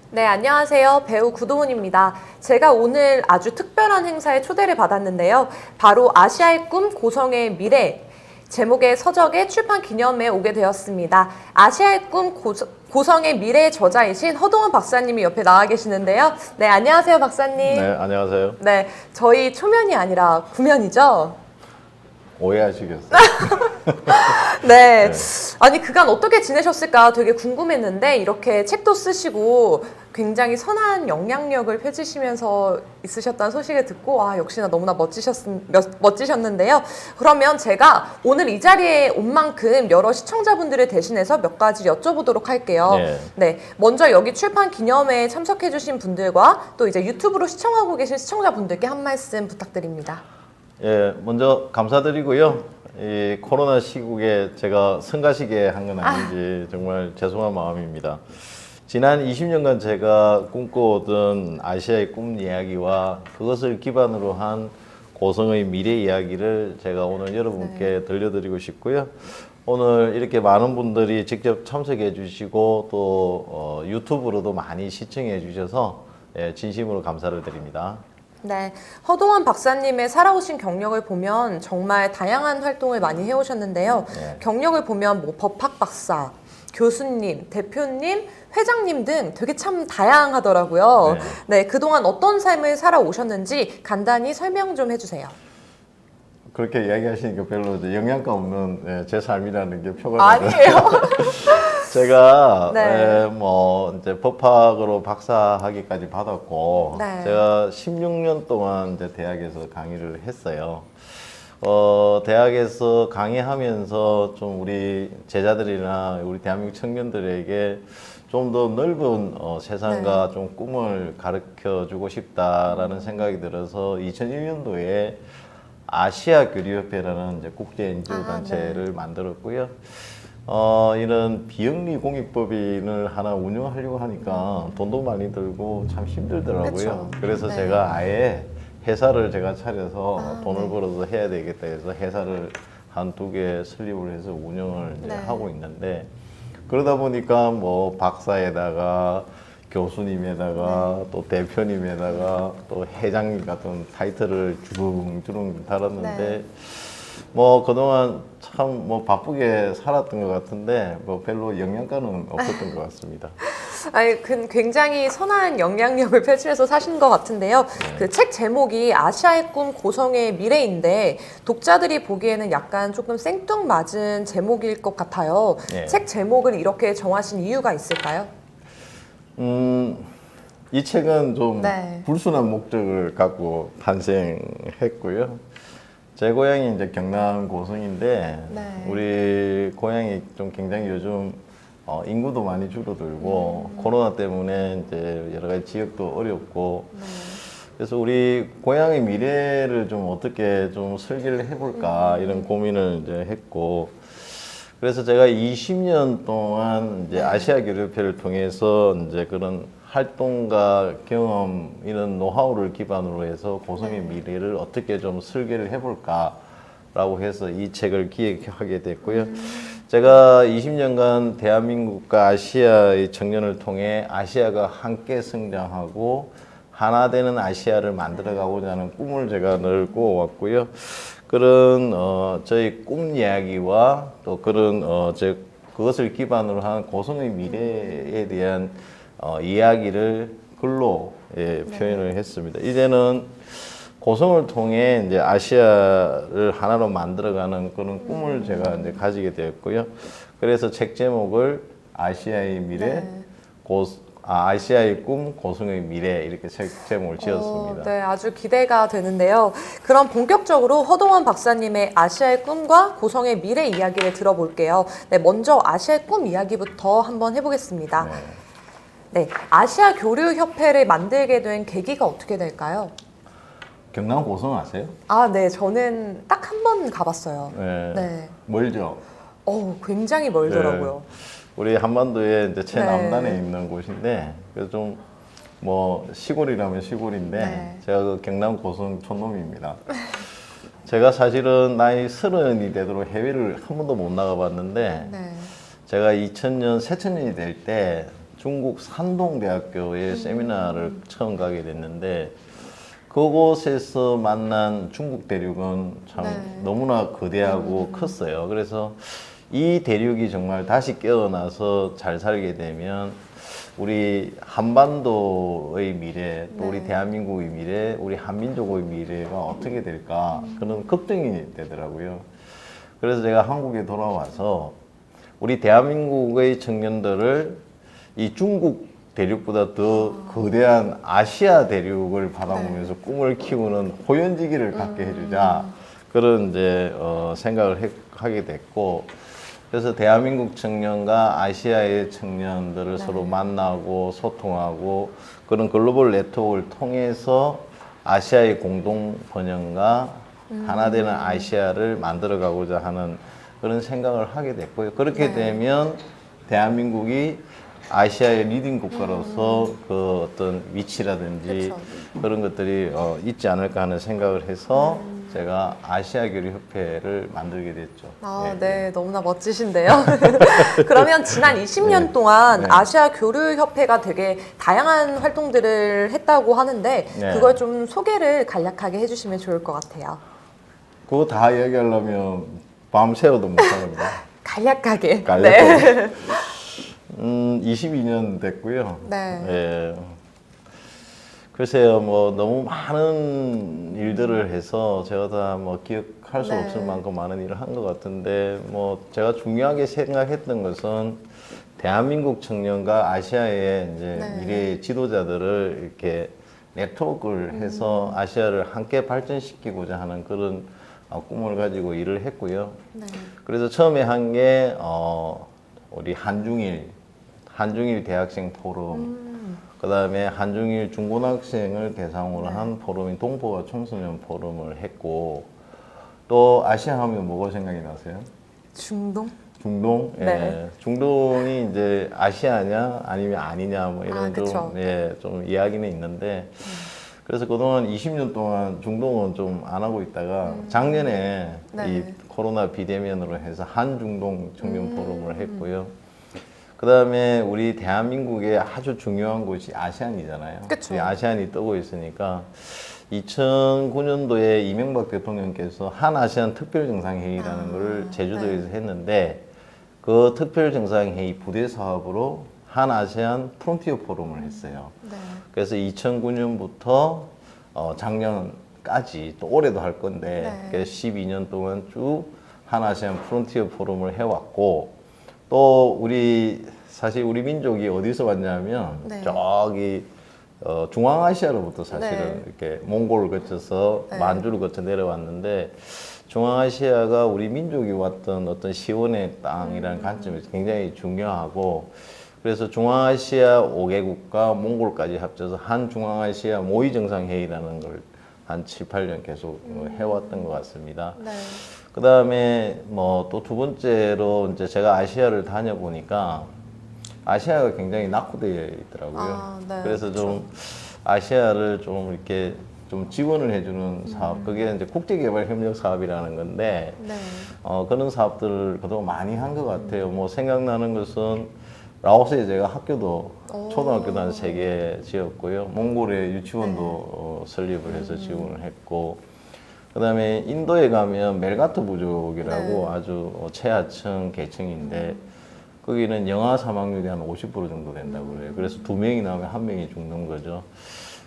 네, 안녕하세요. 배우 구도훈입니다. 제가 오늘 아주 특별한 행사에 초대를 받았는데요. 바로 아시아의 꿈, 고성의 미래 제목의 서적의 출판 기념회에 오게 되었습니다. 아시아의 꿈, 고성의 미래의 저자이신 허동원 박사님이 옆에 나와 계시는데요. 네, 안녕하세요, 박사님. 네, 안녕하세요. 네, 저희 초면이 아니라 구면이죠? 오해하시겠어요? 네. 아니, 그간 어떻게 지내셨을까 되게 궁금했는데, 이렇게 책도 쓰시고 굉장히 선한 영향력을 펼치시면서 있으셨다는 소식을 듣고, 아, 역시나 너무나 멋지셨는데요. 그러면 제가 오늘 이 자리에 온 만큼 여러 시청자분들을 대신해서 몇 가지 여쭤보도록 할게요. 네. 네. 먼저 여기 출판 기념회에 참석해주신 분들과 또 이제 유튜브로 시청하고 계신 시청자분들께 한 말씀 부탁드립니다. 예, 먼저 감사드리고요. 이 코로나 시국에 제가 성가시게 한 건 아닌지 정말 죄송한 마음입니다. 지난 20년간 제가 꿈꿔오던 아시아의 꿈 이야기와 그것을 기반으로 한 고성의 미래 이야기를 제가 오늘 여러분께 들려드리고 싶고요. 오늘 이렇게 많은 분들이 직접 참석해 주시고 또 유튜브로도 많이 시청해 주셔서 진심으로 감사를 드립니다. 네, 허동원 박사님의 살아오신 경력을 보면 정말 다양한 활동을 많이 해오셨는데요. 네. 경력을 보면 뭐 법학 박사, 교수님, 대표님, 회장님 등 되게 참 다양하더라고요. 네, 그동안 어떤 삶을 살아오셨는지 간단히 설명 좀 해주세요. 그렇게 이야기하시니까 별로 이제 영양가 없는 제 삶이라는 게 표가 되죠. 아니에요. 제가 네. 뭐 이제 법학으로 박사 학위까지 받았고 네. 제가 16년 동안 이제 대학에서 강의를 했어요. 대학에서 강의하면서 좀 우리 제자들이나 우리 대한민국 청년들에게 좀 더 넓은 세상과 좀 꿈을 가르쳐 주고 싶다라는 생각이 들어서 2001년도에 아시아 교류협회라는 이제 국제 NGO 단체를 만들었고요. 이런 비영리 공익법인을 하나 운영하려고 하니까 돈도 많이 들고 참 힘들더라고요. 그쵸. 그래서 네. 제가 아예 회사를 제가 차려서 돈을 벌어서 해야 되겠다 해서 회사를 한 2개 설립을 해서 운영을 이제 하고 있는데 그러다 보니까 뭐 박사에다가 교수님에다가 또 대표님에다가 또 회장님 같은 타이틀을 주렁주렁 달았는데 뭐 그동안 참 뭐 바쁘게 살았던 것 같은데 뭐 별로 영양가는 없었던 것 같습니다. 아니, 굉장히 선한 영향력을 펼치면서 사신 것 같은데요. 그 책 제목이 아시아의 꿈, 고성의 미래인데 독자들이 보기에는 약간 조금 생뚱맞은 제목일 것 같아요. 네. 책 제목을 이렇게 정하신 이유가 있을까요? 이 책은 좀 네. 불순한 목적을 갖고 탄생했고요. 제 고향이 이제 경남 고성인데 네. 우리 고향이 좀 굉장히 요즘 인구도 많이 줄어들고 코로나 때문에 이제 여러 가지 지역도 어렵고 그래서 우리 고향의 미래를 좀 어떻게 좀 설계를 해볼까 이런 고민을 이제 했고 그래서 제가 20년 동안 이제 아시아 교류협회를 통해서 이제 그런 활동과 경험 이런 노하우를 기반으로 해서 고성의 미래를 어떻게 좀 설계를 해볼까라고 해서 이 책을 기획하게 됐고요. 제가 20년간 대한민국과 아시아의 청년을 통해 아시아가 함께 성장하고 하나 되는 아시아를 만들어가고자 하는 꿈을 제가 늘 꾸어왔고요. 그런 저희 꿈 이야기와 또 그런 그것을 기반으로 한 고성의 미래에 대한 이야기를 글로 표현을 했습니다. 이제는 고성을 통해 이제 아시아를 하나로 만들어가는 그런 꿈을 제가 이제 가지게 되었고요. 그래서 책 제목을 아시아의 미래, 아시아의 꿈, 고성의 미래 이렇게 책 제목을 지었습니다. 네, 아주 기대가 되는데요. 그럼 본격적으로 허동원 박사님의 아시아의 꿈과 고성의 미래 이야기를 들어볼게요. 네, 먼저 아시아의 꿈 이야기부터 한번 해보겠습니다. 네, 아시아 교류협회를 만들게 된 계기가 어떻게 될까요? 경남 고성 아세요? 아, 네, 저는 딱 한 번 가봤어요. 네. 멀죠? 굉장히 멀더라고요. 우리 한반도의 이제 네. 최남단에 있는 곳인데 그래서 좀 뭐 시골이라면 시골인데 제가 그 경남 고성 촌놈입니다. 제가 사실은 나이 30이 되도록 해외를 한 번도 못 나가봤는데 제가 2000년 새천년이 될 때 중국 산동대학교에 세미나를 처음 가게 됐는데 그곳에서 만난 중국 대륙은 참 네. 너무나 거대하고 컸어요. 그래서 이 대륙이 정말 다시 깨어나서 잘 살게 되면 우리 한반도의 미래, 또 우리 네. 대한민국의 미래, 우리 한민족의 미래가 어떻게 될까 그런 걱정이 되더라고요. 그래서 제가 한국에 돌아와서 우리 대한민국의 청년들을 이 중국 대륙보다 더 거대한 아시아 대륙을 바라보면서 꿈을 키우는 호연지기를 갖게 해주자 그런 이제 생각을 하게 됐고 그래서 대한민국 청년과 아시아의 청년들을 서로 만나고 소통하고 그런 글로벌 네트워크를 통해서 아시아의 공동 번영과 하나 되는 아시아를 만들어가고자 하는 그런 생각을 하게 됐고요. 그렇게 되면 대한민국이 아시아의 리딩 국가로서 그 어떤 위치라든지 그쵸. 그런 것들이 있지 않을까 하는 생각을 해서 제가 아시아교류협회를 만들게 됐죠. 아, 예, 네, 너무나 멋지신데요. 그러면 지난 20년 동안 네. 아시아 교류협회가 되게 다양한 활동들을 했다고 하는데 네. 그걸 좀 소개를 간략하게 해주시면 좋을 것 같아요. 그거 다 얘기하려면 밤 새워도 못합니다. 간략하게. 간략하게. 네. 22년 됐고요. 네. 예. 글쎄요, 뭐 너무 많은 일들을 해서 제가 다 뭐 기억할 수 네. 없을 만큼 많은 일을 한 것 같은데 뭐 제가 중요하게 생각했던 것은 대한민국 청년과 아시아의 이제 네. 미래의 지도자들을 이렇게 네트워크를 해서 아시아를 함께 발전시키고자 하는 그런 꿈을 가지고 일을 했고요. 네. 그래서 처음에 한 게 우리 한중일 대학생 포럼, 그다음에 한중일 중고등학생을 대상으로 한 포럼인 동포와 청소년 포럼을 했고 또 아시아 하면 뭐가 생각이 나세요? 중동? 중동? 네. 예. 중동이 이제 아시아냐 아니면 아니냐 뭐 이런 그쵸. 좀 이야기는 있는데 그래서 그동안 20년 동안 중동은 좀 안 하고 있다가 작년에 네. 이 코로나 비대면으로 해서 한중동 청년 포럼을 했고요. 그다음에 우리 대한민국의 아주 중요한 곳이 아시안이잖아요. 그쵸. 이 아시안이 뜨고 있으니까 2009년도에 이명박 대통령께서 한아시안 특별정상회의라는 걸 제주도에서 했는데 그 특별정상회의 부대 사업으로 한아시안 프론티어 포럼을 했어요. 네. 그래서 2009년부터 작년까지 또 올해도 할 건데 네. 그래서 12년 동안 쭉 한아시안 프론티어 포럼을 해왔고 또 사실 우리 민족이 어디서 왔냐면 네. 저기 중앙아시아로부터 사실은 네. 이렇게 몽골을 거쳐서 네. 만주를 거쳐 내려왔는데 중앙아시아가 우리 민족이 왔던 어떤 시원의 땅이라는 관점에서 굉장히 중요하고 그래서 중앙아시아 5개국과 몽골까지 합쳐서 한 중앙아시아 모의 정상회의라는 걸 한 7, 8년 계속 해왔던 것 같습니다. 네. 그 다음에 뭐 또 두 번째로 이제 제가 아시아를 다녀보니까 아시아가 굉장히 낙후되어 있더라고요. 아, 네, 그래서 좀 아시아를 좀 이렇게 좀 지원을 해주는 사업, 그게 이제 국제개발협력 사업이라는 건데, 네. 그런 사업들을 그동안 많이 한 것 같아요. 뭐 생각나는 것은 라오스에 제가 학교도 초등학교도 한 3개 지었고요. 몽골에 유치원도 설립을 해서 지원을 했고, 그다음에 인도에 가면 멜가트 부족이라고 네. 아주 최하층 계층인데 거기는 영아 사망률이 한 50% 정도 된다고 그래요. 그래서 2명이 나오면 1명이 죽는 거죠.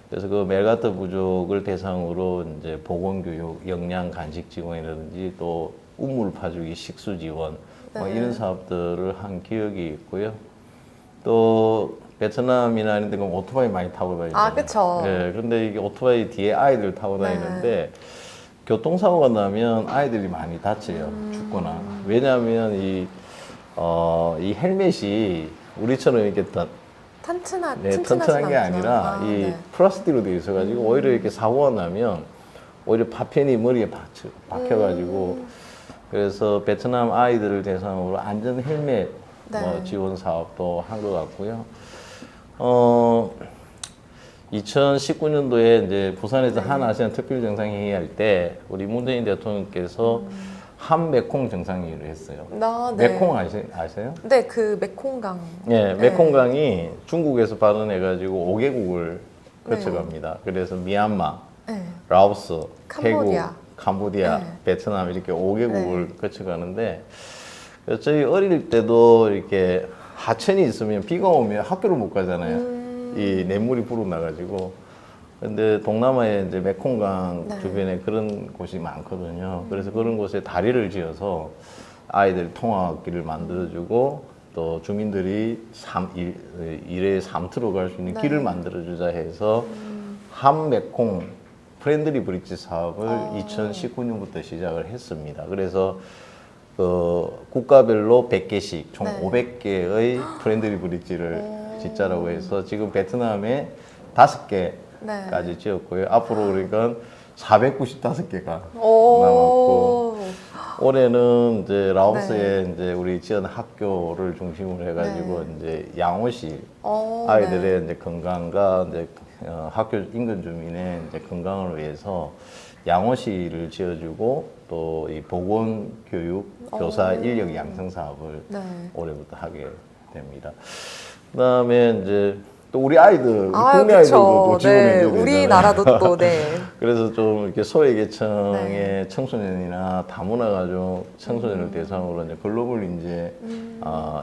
그래서 그 멜가트 부족을 대상으로 이제 보건교육, 영양 간식 지원이라든지 또 우물 파주기 식수 지원 뭐 네. 이런 사업들을 한 기억이 있고요. 또 베트남이나 이런 데 가면 오토바이 많이 타고 다니잖아요. 아, 그쵸. 예, 그런데 이게 오토바이 뒤에 아이들 타고 다니는데 교통사고가 나면 아이들이 많이 다쳐요. 죽거나. 왜냐하면 이 헬멧이 우리처럼 이렇게 튼튼한 게 아니라 이 플라스틱으로 되어 있어가지고 오히려 이렇게 사고가 나면 오히려 파편이 머리에 박혀가지고 그래서 베트남 아이들을 대상으로 안전 헬멧 네. 지원 사업도 한 것 같고요. 2019년도에 이제 부산에서 한아시안 특별정상회의 할 때 우리 문재인 대통령께서 한 메콩 정상회의를 했어요. 네. 메콩 아세요? 네, 그 메콩강. 네, 네. 메콩강이 중국에서 발원해가지고 5개국을 네. 거쳐갑니다. 그래서 미얀마, 네. 라오스, 캄보디아. 태국, 캄보디아, 네. 베트남 이렇게 5개국을 거쳐가는데 그래서 저희 어릴 때도 이렇게 하천이 있으면 비가 오면 학교를 못 가잖아요. 이 냇물이 불어나가지고. 근데 동남아에 이제 메콩강 네. 주변에 그런 곳이 많거든요. 그래서 그런 곳에 다리를 지어서 아이들 통학길을 만들어주고 또 주민들이 일에 삼투로 갈 수 있는 네. 길을 만들어주자 해서 한메콩 프렌들리 브릿지 사업을 2019년부터 시작을 했습니다. 그래서 그 국가별로 100개씩 총 네. 500개의 프렌들리 브릿지를 짓자라고 해서 지금 베트남에 5개 네. 까지 지었고요. 앞으로 그러니까 495개가 오. 남았고 올해는 이제 라오스에 네. 이제 우리 지원 학교를 중심으로 해가지고 이제 양호시 네. 아이들의 이제 건강과 이제 학교 인근 주민의 이제 건강을 위해서 양호시를 지어주고 또 이 보건 교육 교사 인력 양성 사업을 네. 올해부터 하게 됩니다. 그다음에 이제 또 우리 아이들, 아, 국내 아이들도 또 그쵸. 네, 지원해줘야 되잖아요. 우리나라도 또, 네. 그래서 좀 이렇게 소외계층의 네. 청소년이나 다문화 가족 청소년을 대상으로 이제 글로벌 인재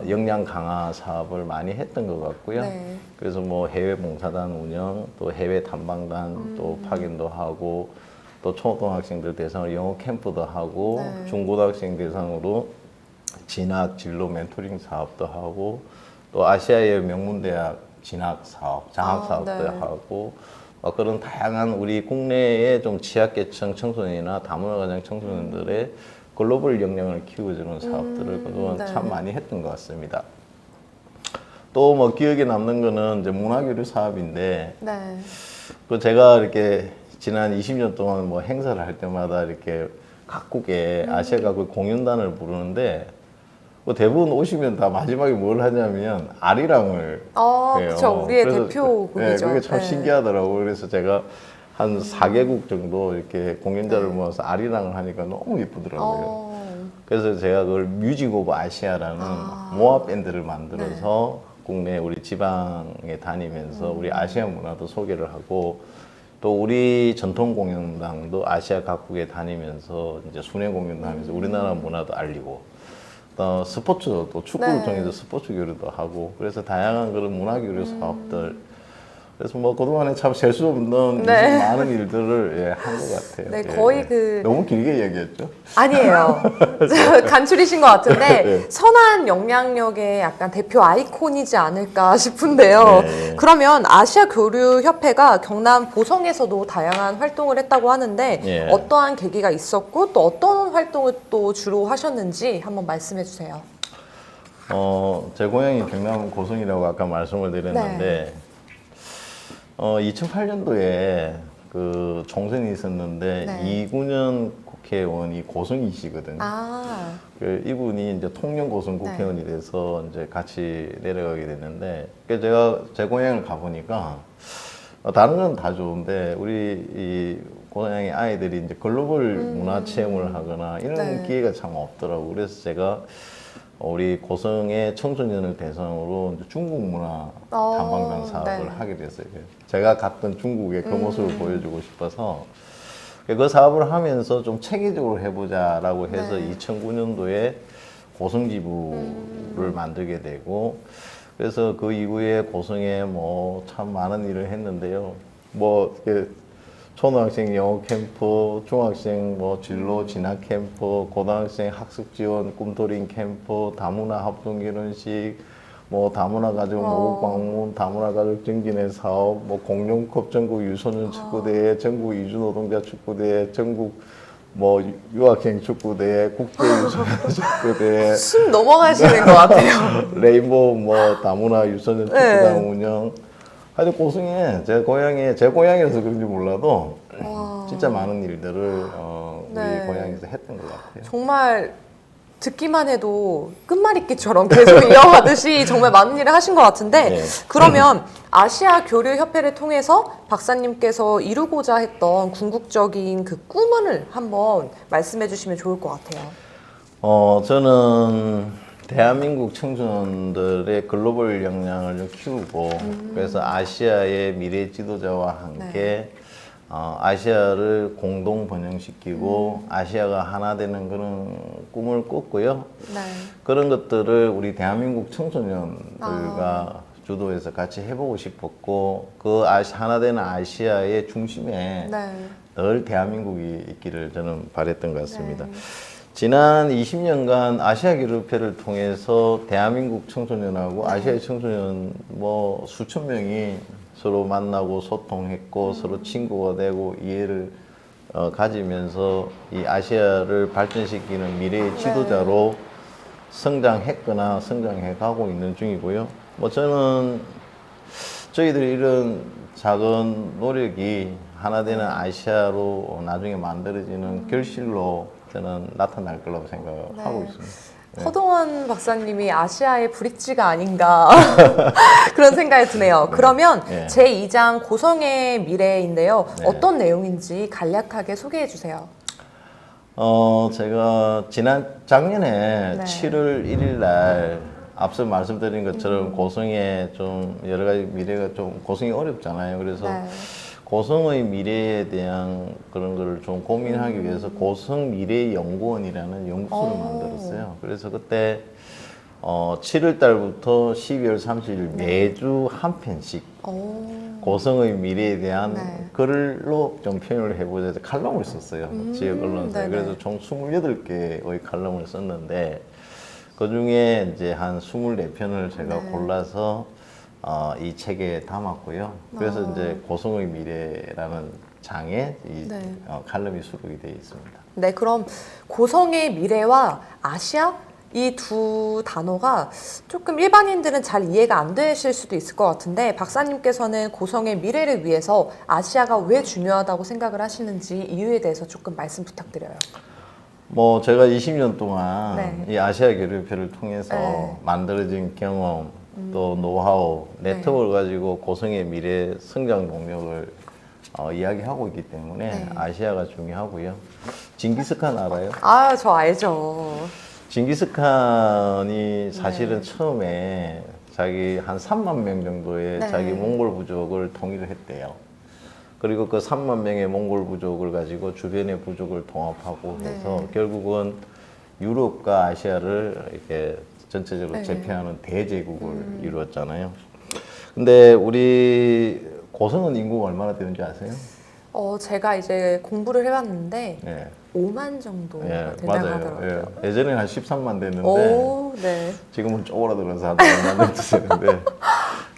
역량 강화 사업을 많이 했던 것 같고요. 네. 그래서 뭐 해외 봉사단 운영, 또 해외 탐방단 또 파견도 하고, 또 초등학생들 대상으로 영어 캠프도 하고, 네. 중고등학생 대상으로 진학 진로 멘토링 사업도 하고, 또 아시아의 명문대학 진학 사업, 장학 사업도 네. 하고 그런 다양한 우리 국내의 좀 취약계층 청소년이나 다문화 가정 청소년들의 글로벌 역량을 키워주는 사업들을 그동안 네. 참 많이 했던 것 같습니다. 또 뭐 기억에 남는 거는 이제 문화교류 사업인데 네. 그 제가 이렇게 지난 20년 동안 뭐 행사를 할 때마다 이렇게 각국의 아시아 각국 공연단을 부르는데 뭐 대부분 오시면 다 마지막에 뭘 하냐면 아리랑을 해요. 그쵸. 우리의 그래서 대표곡이죠. 네, 그게 참 네. 신기하더라고요. 그래서 제가 한 4개국 정도 이렇게 공연자를 모아서 아리랑을 하니까 너무 예쁘더라고요. 그래서 제가 그걸 뮤직 오브 아시아라는 모아 밴드를 만들어서 국내 우리 지방에 다니면서 우리 아시아 문화도 소개를 하고 또 우리 전통 공연당도 아시아 각국에 다니면서 이제 순회 공연도 하면서 우리나라 문화도 알리고 스포츠 또 축구를 네. 통해서 스포츠 교류도 하고 그래서 다양한 그런 문화 교류 사업들 그래서 뭐 그동안에 참 셀 수 없는 네. 많은 일들을 한 것 같아요. 네, 거의 그- 너무 길게 얘기했죠? 아니에요. 간추리신 것 같은데 네. 선한 영향력의 약간 대표 아이콘이지 않을까 싶은데요. 네. 그러면 아시아 교류 협회가 경남 보성에서도 다양한 활동을 했다고 하는데 예. 어떠한 계기가 있었고 또 어떤 활동을 또 주로 하셨는지 한번 말씀해 주세요. 제 고향이 경남 고성이라고 아까 말씀을 드렸는데 2008년도에 그 총선이 있었는데 네. 이군현 국회의원이 고성이시거든요. 그 이분이 이제 통영 고성 국회의원이 돼서 이제 같이 내려가게 됐는데 그 제가 제 고향을 가보니까 다른 건 다 좋은데 우리 이 고향의 아이들이 이제 글로벌 문화 체험을 하거나 이런 네. 기회가 참 없더라고. 그래서 제가 우리 고성의 청소년을 대상으로 이제 중국 문화 탐방단 사업을 네. 하게 됐어요. 제가 갔던 중국의 그 모습을 보여주고 싶어서 그 사업을 하면서 좀 체계적으로 해보자라고 해서 네. 2009년도에 고성지부를 만들게 되고 그래서 그 이후에 고성에 뭐 참 많은 일을 했는데요. 뭐 이렇게 초등학생 영어 캠프, 중학생 뭐 진로 진학 캠프, 고등학생 학습 지원 꿈토링 캠프, 다문화 합동 결혼식, 뭐 다문화 가족 모국 방문, 다문화 가족 증진의 사업, 뭐 공룡컵 전국 유소년 축구대회, 전국 이주 노동자 축구대회, 전국 뭐 유학생 축구대회, 국제 유소년 축구대회, 숨 넘어가시는 것 같아요. 레인보우 뭐 다문화 유소년 축구단 운영. 하여튼 고성에 제 고향이라서 그런지 몰라도 진짜 많은 일들을 우리 네. 고향에서 했던 것 같아요. 정말 듣기만 해도 끝말잇기처럼 계속 이어가듯이 정말 많은 일을 하신 것 같은데 네. 그러면 아시아 교류 협회를 통해서 박사님께서 이루고자 했던 궁극적인 그 꿈을 한번 말씀해 주시면 좋을 것 같아요. 저는 대한민국 청소년들의 글로벌 역량을 좀 키우고 그래서 아시아의 미래 지도자와 함께 아시아를 공동 번영시키고 아시아가 하나 되는 그런 꿈을 꿨고요. 네. 그런 것들을 우리 대한민국 청소년들과 주도해서 같이 해보고 싶었고 그 하나 되는 아시아의 중심에 네. 늘 대한민국이 있기를 저는 바랬던 것 같습니다. 네. 지난 20년간 아시아 교류회를 통해서 대한민국 청소년하고 아시아의 청소년 뭐 수천 명이 서로 만나고 소통했고 서로 친구가 되고 이해를 가지면서 이 아시아를 발전시키는 미래의 지도자로 성장했거나 성장해 가고 있는 중이고요. 뭐 저는 저희들이 이런 작은 노력이 하나 되는 아시아로 나중에 만들어지는 결실로 저는 나타날 거라고 생각하고 있습니다. 허동원 박사님이 아시아의 브릿지가 아닌가 그런 생각이 드네요. 그러면 네. 제2장 고성의 미래인데요. 네. 어떤 내용인지 간략하게 소개해 주세요. 제가 작년에 네. 7월 1일 날 앞서 말씀드린 것처럼 고성의 좀 여러 가지 미래가 좀 고성이 어렵잖아요. 그래서 네. 고성의 미래에 대한 그런 거를 좀 고민하기 위해서 고성 미래연구원이라는 연구소를 만들었어요. 그래서 그때 7월 달부터 12월 30일 매주 한 편씩 오. 고성의 미래에 대한 네. 글로 좀 표현을 해보자 해서 칼럼을 썼어요. 지역 언론사에. 네네. 그래서 총 28개의 칼럼을 썼는데 그 중에 이제 한 24편을 제가 네. 골라서 이 책에 담았고요. 그래서 이제 고성의 미래라는 장에 이 네. 칼럼이 수록이 되어 있습니다. 네, 그럼 고성의 미래와 아시아 이 두 단어가 조금 일반인들은 잘 이해가 안 되실 수도 있을 것 같은데 박사님께서는 고성의 미래를 위해서 아시아가 왜 중요하다고 생각을 하시는지 이유에 대해서 조금 말씀 부탁드려요. 뭐 제가 20년 동안 네. 이 아시아 교류회를 통해서 네. 만들어진 경험 또 노하우, 네트워크를 가지고 고성의 미래 성장 동력을 이야기하고 있기 때문에 네. 아시아가 중요하고요. 징기스칸 알아요? 아, 저 알죠. 징기스칸이 사실은 처음에 자기 한 3만 명 정도의 네. 자기 몽골 부족을 통일을 했대요. 그리고 그 3만 명의 몽골 부족을 가지고 주변의 부족을 통합하고 해서 결국은 유럽과 아시아를 이렇게 전체적으로 네. 제패하는 대제국을 이루었잖아요. 근데 우리 고성은 인구가 얼마나 되는지 아세요? 제가 이제 공부를 해봤는데 네. 5만 정도가 예, 된다고 맞아요. 하더라고요. 예. 예전에는 한 13만 됐는데 오, 네. 지금은 쪼그라들어서 한 5만 정도 되는데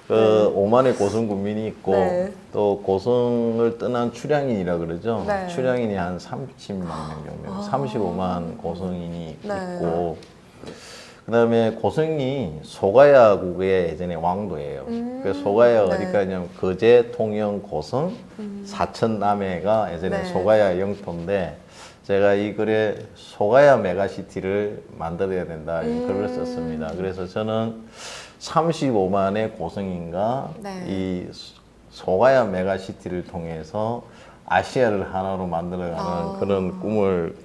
그 5만의 고성 군민이 있고 네. 또 고성을 떠난 출향인이라 그러죠. 네. 출향인이 한 30만 명 정도, 35만 고성인이 네. 있고 그다음에 고성이 소가야국의 예전에 왕도예요. 그래서 소가야가 네. 어디까지냐면 거제, 통영, 고성, 사천 남해가 예전에 네. 소가야 영토인데 제가 이 글에 소가야 메가시티를 만들어야 된다 이 글을 썼습니다. 그래서 저는 35만의 고성인과 네. 이 소가야 메가시티를 통해서 아시아를 하나로 만들어가는 그런 꿈을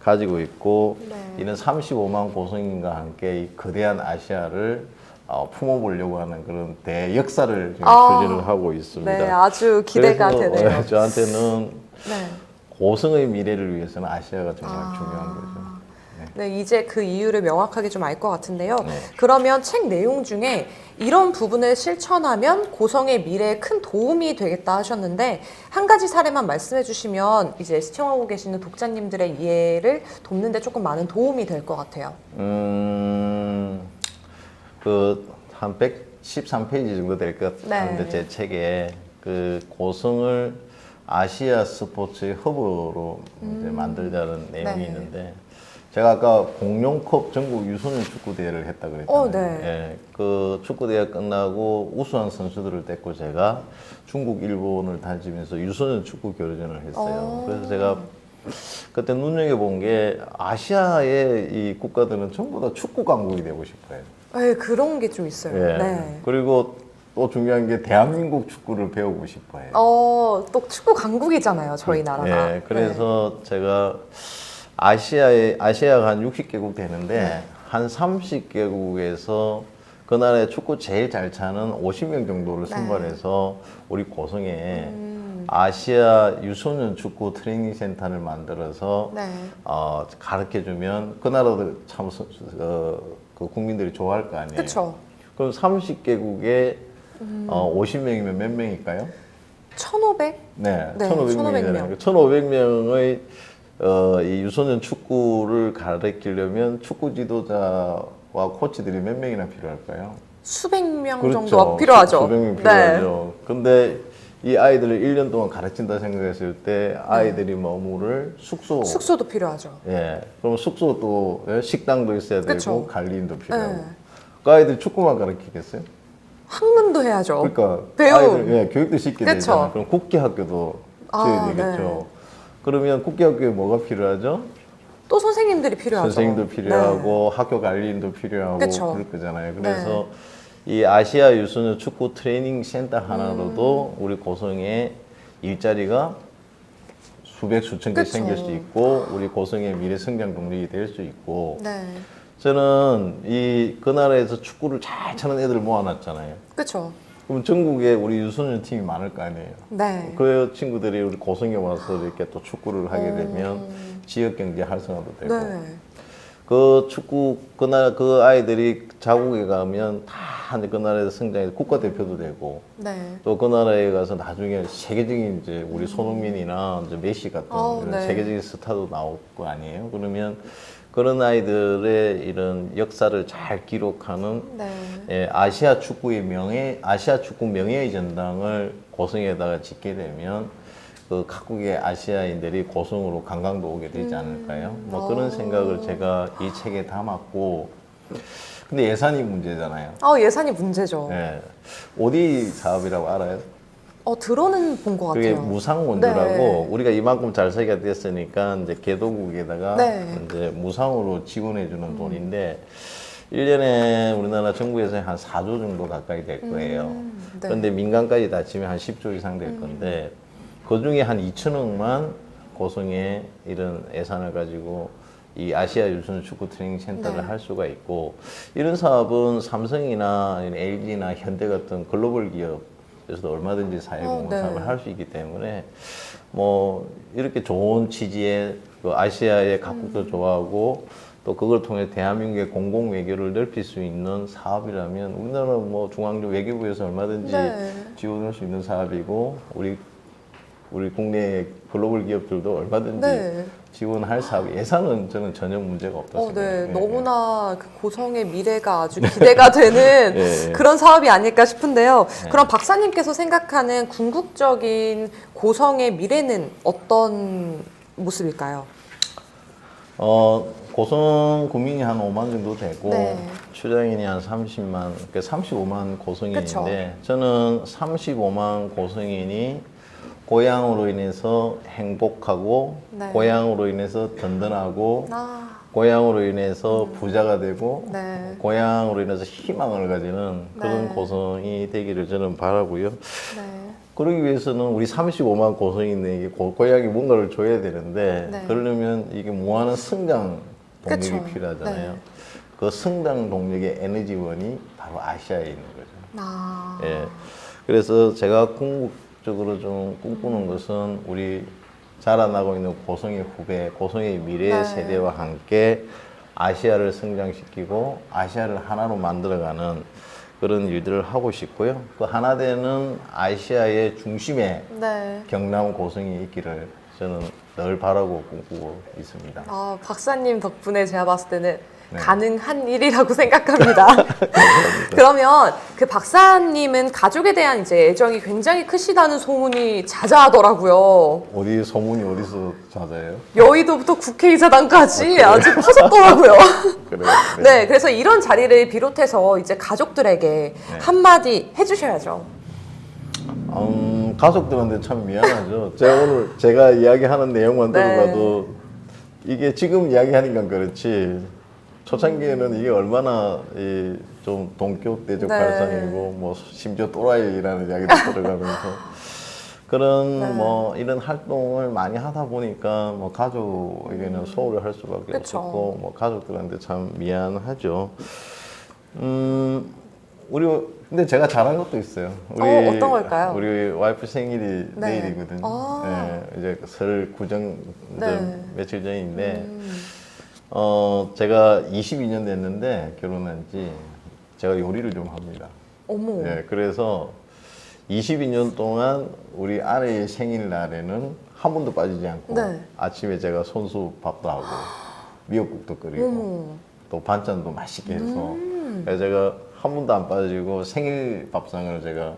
가지고 있고 네. 이는 35만 고성인과 함께 이 거대한 아시아를 품어보려고 하는 그런 대역사를 지금 추진을 하고 있습니다. 네, 아주 기대가 그래서 되네요. 저한테는 네. 고성의 미래를 위해서는 아시아가 정말 중요한 거죠. 네, 이제 그 이유를 명확하게 좀 알 것 같은데요. 네. 그러면 책 내용 중에 이런 부분을 실천하면 고성의 미래에 큰 도움이 되겠다 하셨는데 한 가지 사례만 말씀해 주시면 이제 시청하고 계시는 독자님들의 이해를 돕는 데 조금 많은 도움이 될 것 같아요. 한 113페이지 정도 될 것 같은데 네. 제 책에 그 고성을 아시아 스포츠의 허브로 이제 만들자는 내용이 네. 있는데 제가 아까 공룡컵 전국 유소년 축구 대회를 했다 그랬잖아요. 네. 예, 그 축구 대회 끝나고 우수한 선수들을 데리고 제가 중국, 일본을 다니면서 유소년 축구 교류전을 했어요. 그래서 제가 그때 눈여겨본 게 아시아의 이 국가들은 전부 다 축구 강국이 되고 싶어요. 네, 그런 게 좀 있어요. 예. 네. 그리고 또 중요한 게 대한민국 축구를 배우고 싶어요. 또 축구 강국이잖아요, 저희 나라가. 예, 그래서 제가 아시아가 한 60개국 되는데 한 30개국에서 그 나라의 축구 제일 잘 차는 50명 정도를 선발해서 우리 고성에 아시아 유소년 축구 트레이닝 센터를 만들어서 네. 가르쳐주면 그 나라도 참 그 국민들이 좋아할 거 아니에요. 그쵸. 그럼 30개국에 50명이면 몇 명일까요? 1,500? 네, 네, 1,500명이잖아요. 1,500명의 이 유소년 축구를 가르치려면 축구 지도자와 코치들이 몇 명이나 필요할까요? 수백 명 그렇죠. 정도가 필요하죠. 수백 명 필요하죠. 근데 이 아이들을 1년 동안 가르친다 생각했을 때 아이들이 머무를 숙소도 필요하죠. 예, 그럼 숙소도 식당도 있어야 되고 그쵸. 관리인도 필요하고. 네. 그 아이들 축구만 가르치겠어요? 학문도 해야죠. 그러니까 배움. 아이들 교육도 시키게 그쵸. 되잖아요. 그럼 국제학교도 지어야 되겠죠. 네. 그러면 국제학교에 뭐가 필요하죠? 또 선생님들이 필요하죠. 선생님도 필요하고 네. 학교 관리인도 필요하고 그쵸. 그럴 거잖아요. 그래서 이 아시아 유소년 축구 트레이닝 센터 하나로도 우리 고성에 일자리가 수백 수천 개 그쵸. 생길 수 있고 우리 고성의 미래 성장 동력이 될 수 있고 네. 저는 그 나라에서 축구를 잘 차는 애들을 모아놨잖아요. 그쵸. 그럼 전국에 우리 유소년 팀이 많을 거 아니에요. 네. 그 친구들이 우리 고성에 와서 이렇게 또 축구를 하게 되면 지역 경제 활성화도 되고 네. 그 축구 그 아이들이 자국에 가면 다 그 나라에서 성장해서 국가대표도 되고 네. 또 그 나라에 가서 나중에 세계적인 이제 우리 손흥민이나 이제 메시 같은 이런 네. 세계적인 스타도 나올 거 아니에요. 그러면 그런 아이들의 이런 역사를 잘 기록하는 네. 아시아 축구 명예의 전당을 고성에다가 짓게 되면 그 각국의 아시아인들이 고성으로 관광도 오게 되지 않을까요? 뭐 그런 생각을 제가 이 책에 담았고, 근데 예산이 문제잖아요. 예산이 문제죠. 네. 어디 사업이라고 알아요? 들어는 본 것 그게 같아요. 무상원조라고 네. 우리가 이만큼 잘 살게 됐으니까 이제 개도국에다가 네. 이제 무상으로 지원해주는 돈인데 1년에 우리나라 정부에서 한 4조 정도 가까이 될 거예요. 네. 그런데 민간까지 다 치면 한 10조 이상 될 건데 그 중에 한 2천억만 고성에 이런 예산을 가지고 이 아시아 유소년 축구 트레이닝 센터를 네. 할 수가 있고 이런 사업은 삼성이나 LG나 현대 같은 글로벌 기업에서도 얼마든지 사회공헌 네. 사업을 할 수 있기 때문에 뭐 이렇게 좋은 취지의 그 아시아의 각국도 좋아하고 또 그걸 통해 대한민국의 공공 외교를 넓힐 수 있는 사업이라면 우리나라 뭐 중앙정 외교부에서 얼마든지 네. 지원할 수 있는 사업이고 우리 국내 글로벌 기업들도 얼마든지 네. 지원할 사업 예산은 저는 전혀 문제가 없다고 네. 생각해요. 너무나 그 고성의 미래가 아주 기대가 되는 예. 그런 사업이 아닐까 싶은데요. 그럼 박사님께서 생각하는 궁극적인 고성의 미래는 어떤 모습일까요? 고성 구민이 한 5만 정도 되고 네. 출장인이 한 30만, 그러니까 35만 고성인인데 그쵸. 저는 35만 고성인이 고향으로 인해서 행복하고 네. 고향으로 인해서 든든하고 고향으로 인해서 부자가 되고 네. 고향으로 인해서 희망을 가지는 그런 네. 고성이 되기를 저는 바라고요. 네. 그러기 위해서는 우리 35만 고성인에게 고향이 뭔가를 줘야 되는데 네. 그러려면 이게 무한한 성장 동력이 그쵸. 필요하잖아요. 네. 그 성장 동력의 에너지원이 바로 아시아에 있는 거죠. 예. 그래서 제가 궁극적으로 좀 꿈꾸는 것은 우리 자라나고 있는 고성의 후배, 고성의 미래 네. 세대와 함께 아시아를 성장시키고 아시아를 하나로 만들어가는 그런 일들을 하고 싶고요. 그 하나 되는 아시아의 중심에 네. 경남 고성이 있기를 저는 늘 바라고 꿈꾸고 있습니다. 박사님 덕분에 제가 봤을 때는 네. 가능한 일이라고 생각합니다. 그러면 그 박사님은 가족에 대한 이제 애정이 굉장히 크시다는 소문이 자자하더라고요. 어디 소문이 어디서 찾아요? 여의도부터 국회의사당까지 아주 퍼졌더라고요. 그래. 네, 그래서 이런 자리를 비롯해서 이제 가족들에게 한마디 해주셔야죠. 가족들한테 참 미안하죠. 제가 이야기하는 내용만 네. 들어봐도 이게 지금 이야기하니까 그렇지 초창기에는 이게 얼마나 좀 동교대적 네. 발상이고 뭐 심지어 또라이라는 이야기도 들어가면서 그런 네. 뭐 이런 활동을 많이 하다 보니까 뭐 가족에게는 소홀을 할 수밖에 그쵸. 없었고 뭐 가족들한테 참 미안하죠. 우리 근데 제가 잘한 것도 있어요. 어떤 걸까요? 우리 와이프 생일이 네. 내일이거든요. 아. 예, 이제 설 구정 네. 며칠 전인데 제가 22년 됐는데 결혼한 지 제가 요리를 좀 합니다. 어머. 예, 그래서 22년 동안 우리 아내의 생일날에는 한 번도 빠지지 않고 네. 아침에 제가 손수 밥도 하고 미역국도 끓이고 어머. 또 반찬도 맛있게 해서 그래서 제가 한 번도 안 빠지고 생일 밥상을 제가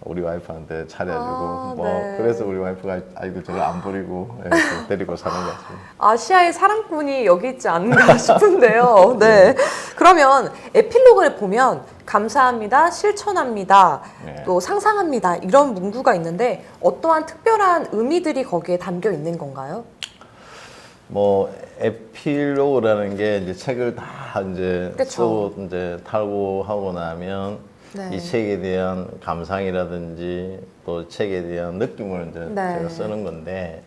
우리 와이프한테 차려주고 아, 뭐 네. 그래서 우리 와이프가 아이고 저를 안 버리고 예, 또 데리고 사는 것 같습니다. 아시아의 사랑꾼이 여기 있지 않은가 싶은데요. 네. 그러면 에필로그를 보면 감사합니다, 실천합니다, 네. 또 상상합니다 이런 문구가 있는데 어떠한 특별한 의미들이 거기에 담겨 있는 건가요? 뭐 에필로그라는 게 이제 책을 다 이제 그쵸. 쓰고 이제 탈고 하고 나면 네. 이 책에 대한 감상이라든지 또 책에 대한 느낌을 이제 네. 제가 쓰는 건데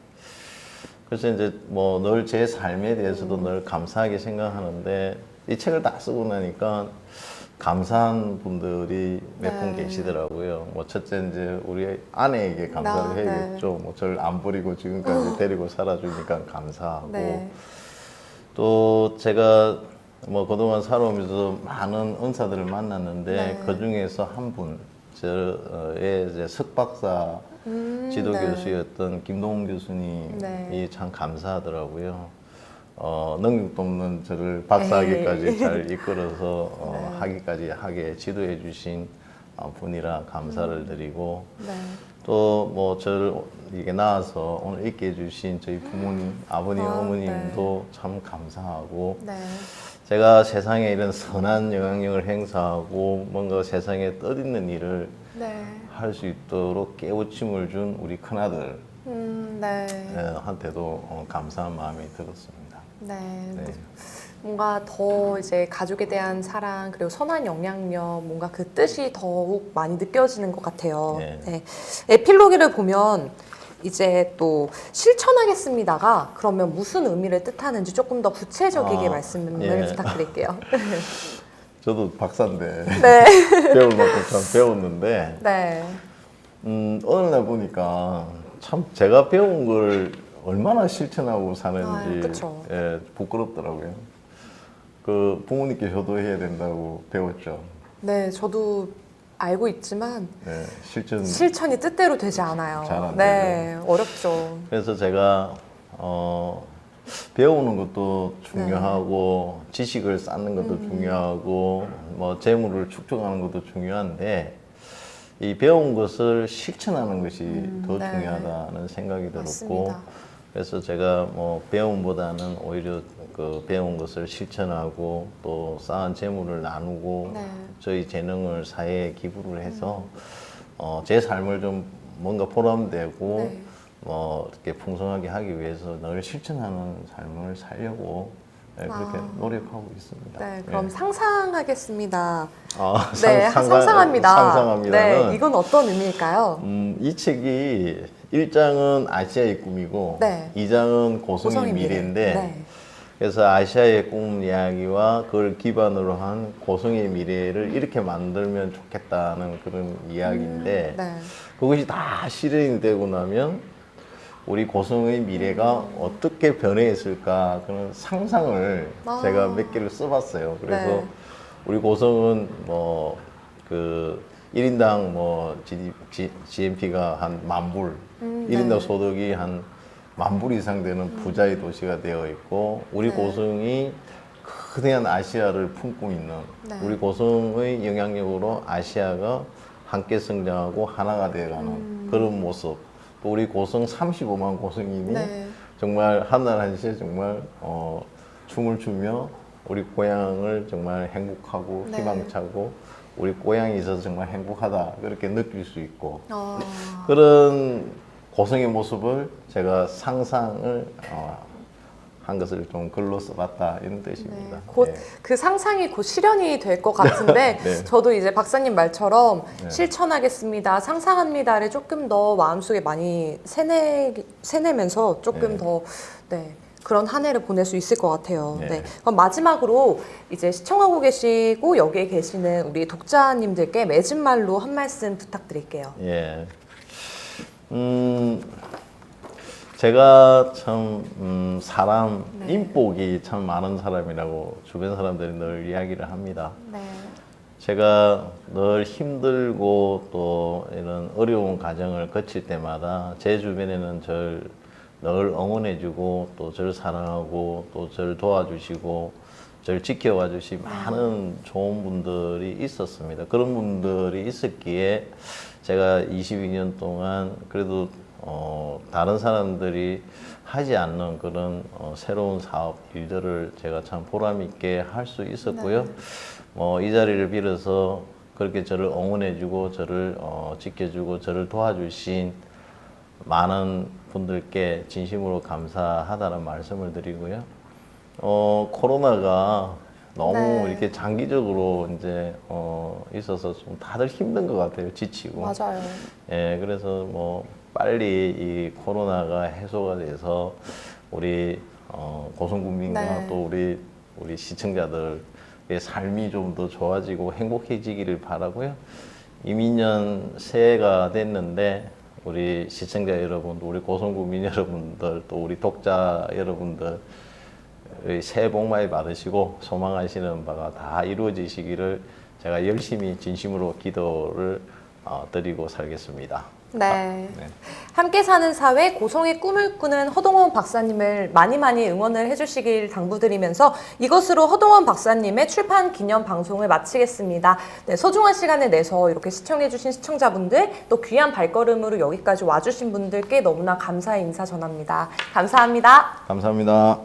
그래서 이제 뭐 늘 제 삶에 대해서도 늘 감사하게 생각하는데 이 책을 다 쓰고 나니까 감사한 분들이 몇 분 네. 계시더라고요. 뭐 첫째 이제 우리 아내에게 감사를 네. 해야겠죠. 뭐 저를 안 버리고 지금까지 데리고 살아주니까 감사하고 네. 또 제가 뭐 그동안 살아오면서 많은 은사들을 만났는데 네. 그 중에서 한 분, 저의 이제 석박사 지도 네. 교수였던 김동훈 교수님이 네. 참 감사하더라고요. 능력도 없는 저를 박사학위까지 에이. 잘 이끌어서 네. 학위까지 하게 지도해 주신 분이라 감사를 드리고 네. 또 뭐 저를 이게 낳아서 오늘 있게 해주신 저희 부모님, 아버님, 아, 어머님도 참 감사하고 네. 제가 세상에 이런 선한 영향력을 행사하고 뭔가 세상에 뜻있는 일을 네. 할 수 있도록 깨우침을 준 우리 큰아들 네. 한테도 감사한 마음이 들었습니다. 네. 네. 뭔가 더 이제 가족에 대한 사랑 그리고 선한 영향력 뭔가 그 뜻이 더욱 많이 느껴지는 것 같아요. 네. 네. 에필로기를 보면 이제 또 실천하겠습니다가 그러면 무슨 의미를 뜻하는지 조금 더 구체적이게 말씀을 예. 부탁드릴게요. 저도 박사인데 네. 배울 만큼 참 배웠는데 네. 어느 날 보니까 참 제가 배운 걸 얼마나 실천하고 사는지 그쵸. 예, 부끄럽더라고요. 그 부모님께 효도해야 된다고 배웠죠. 네, 저도 알고 있지만 네, 실천. 실천이 뜻대로 되지 않아요. 잘안 네, 어렵죠. 그래서 제가 배우는 것도 중요하고 지식을 쌓는 것도 중요하고 뭐 재물을 축적하는 것도 중요한데 이 배운 것을 실천하는 것이 더 네. 중요하다는 생각이 들었고 맞습니다. 그래서 제가 뭐 배움보다는 오히려 그 배운 것을 실천하고 또 쌓은 재물을 나누고 네. 저희 재능을 사회에 기부를 해서 제 삶을 좀 뭔가 보람되고 네. 이렇게 풍성하게 하기 위해서 늘 실천하는 삶을 살려고 그렇게 노력하고 있습니다. 네, 그럼 예. 상상하겠습니다. 아, 네, 상상합니다. 상상합니다는 네, 이건 어떤 의미일까요? 이 책이 1장은 아시아의 꿈이고 네. 2장은 고성의 미래인데 네. 그래서 아시아의 꿈 이야기와 그걸 기반으로 한 고성의 미래를 이렇게 만들면 좋겠다는 그런 이야기인데 네. 그것이 다 실현이 되고 나면 우리 고성의 미래가 어떻게 변해있을까 그런 상상을 아. 제가 몇 개를 써봤어요. 그래서 네. 우리 고성은 뭐 그 1인당 뭐 GNP가 한 10,000불, 1인당 네. 소득이 한 10,000불 이상 되는 부자의 도시가 되어 있고 우리 네. 고성이 거대한 아시아를 품고 있는 네. 우리 고성의 영향력으로 아시아가 함께 성장하고 하나가 되어가는 그런 모습. 또 우리 고성 35만 고성인이 네. 정말 한날 한시에 정말 춤을 추며 우리 고향을 정말 행복하고 네. 희망차고 우리 고향이 있어서 정말 행복하다 그렇게 느낄 수 있고 그런 고성의 모습을 제가 상상을 한 것을 좀 글로 써봤다 이런 뜻입니다. 곧 예. 그 상상이 곧 실현이 될 것 같은데 네. 저도 이제 박사님 말처럼 네. 실천하겠습니다, 상상합니다를 조금 더 마음속에 많이 새내면서 조금 네. 더 그런 한 해를 보낼 수 있을 것 같아요. 네. 네. 그럼 마지막으로 이제 시청하고 계시고 여기에 계시는 우리 독자님들께 맺은 말로 한 말씀 부탁드릴게요. 예. 제가 참 사람 네. 인복이 참 많은 사람이라고 주변 사람들이 늘 이야기를 합니다. 네. 제가 늘 힘들고 또 이런 어려운 과정을 거칠 때마다 제 주변에는 저를 늘 응원해주고 또 저를 사랑하고 또 저를 도와주시고 저를 지켜봐 주신 많은 좋은 분들이 있었습니다. 그런 분들이 있었기에 제가 22년 동안 그래도 다른 사람들이 하지 않는 그런 새로운 사업 일들을 제가 참 보람 있게 할 수 있었고요. 이 자리를 빌어서 그렇게 저를 응원해주고 저를 지켜주고 저를 도와주신 많은 분들께 진심으로 감사하다는 말씀을 드리고요. 코로나가 너무 네. 이렇게 장기적으로 이제 있어서 좀 다들 힘든 것 같아요. 지치고. 맞아요. 예, 그래서 뭐 빨리 이 코로나가 해소가 돼서 우리 고성군민과 네. 또 우리 시청자들의 삶이 좀 더 좋아지고 행복해지기를 바라고요. 이민년 새해가 됐는데 우리 시청자 여러분, 우리 고성군민 여러분들, 또 우리 독자 여러분들 새해 복 많이 받으시고 소망하시는 바가 다 이루어지시기를 제가 열심히 진심으로 기도를 드리고 살겠습니다. 네. 네. 함께 사는 사회 고성의 꿈을 꾸는 허동원 박사님을 많이 응원을 해주시길 당부드리면서 이것으로 허동원 박사님의 출판 기념 방송을 마치겠습니다. 네, 소중한 시간을 내서 이렇게 시청해주신 시청자분들 또 귀한 발걸음으로 여기까지 와주신 분들께 너무나 감사의 인사 전합니다. 감사합니다. 감사합니다.